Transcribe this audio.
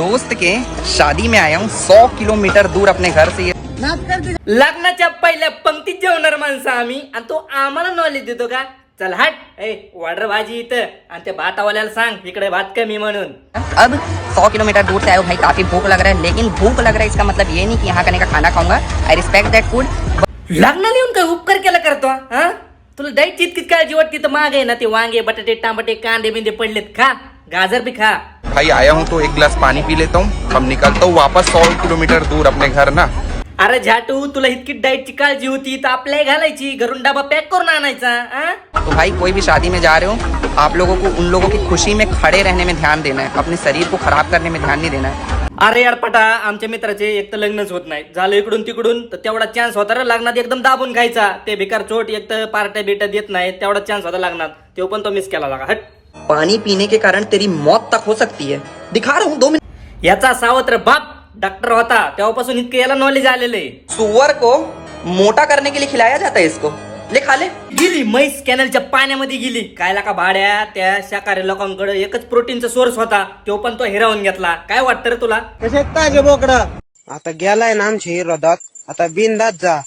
दोस्त के शादी में आया हूँ 100 किलोमीटर दूर अपने घर से। लग्नाच्या पहिल्या पंक्तीत जेवणार माणसं आम्ही आणि तो आम्हाला नॉलेज देतो का? चल हट ए वाडर भाजी इथं आणि त्या भातावाल्याला सांग इकडे भात कमी म्हणून। अब 100 किलोमीटर दूर से आया हूँ भाई, काफी भूख लग रहा है, लेकिन भूख लग रहा है इसका मतलब ये नहीं कि यहाँ का खाना खाऊंगा। I respect that food. लग्नाला येऊन काय उपकार केला करतो हा? तुला डाईट इतकीच काळजी वाटते तर मागे आहे ना ते वांगे बटाटे टामाटे कांदे बिंदे पडलेत, खा गाजर भी खा। भाई आया हूँ तो एक गिलास पानी पी लेता हूँ, अब निकलता हूँ वापस 100 किलोमीटर दूर अपने घर ना। अरे झाटू तुला इतकी डाईटची काळजी होती तर आपल्या घालायची, घरून डबा पॅक करून आणायचा। तो भाई कोई भी शादी में जा रहे हो, आप लोगों को उन लोगों की खुशी में खड़े रहने में ध्यान देना है, अपने शरीर को खराब करने में ध्यान नहीं देना है। अरे यार पटा, आमच्या मित्राचे एक तर लग्नच होत नाही, झालं इकडून तिकडून तर तेवढा चान्स होता रे लग्नात एकदम दाबून खायचा। ते भिकार चोट एक तर पार्ट्या बिट्या देत नाही, तेवढा चान्स होता लग्नात, तो पण तो मिस केला लागा। हट, पानी पीने के कारण तेरी मौत तक हो सकती है, दिखा रहा हूँ 2 मिनट। याचा सावत्र बाप डॉक्टर होता तेव्हापासून इतकं याला नॉलेज आलेलं आहे। सुअर को मोटा करने के लिए खिलाया जाता है इसको, ले खा ले। गेली म्हैस कॅनलच्या पाण्यामध्ये गेली, कायला का भाड्या त्या शाकाहारी लोकांकडे एकच प्रोटीनचा सोर्स होता, तो पण तो हिरावून घेतला। काय वाटतं रे तुला? कसे ताजे बोकडा आता गेलाय ना आमच्या हिरोदात, आता बिनदात जा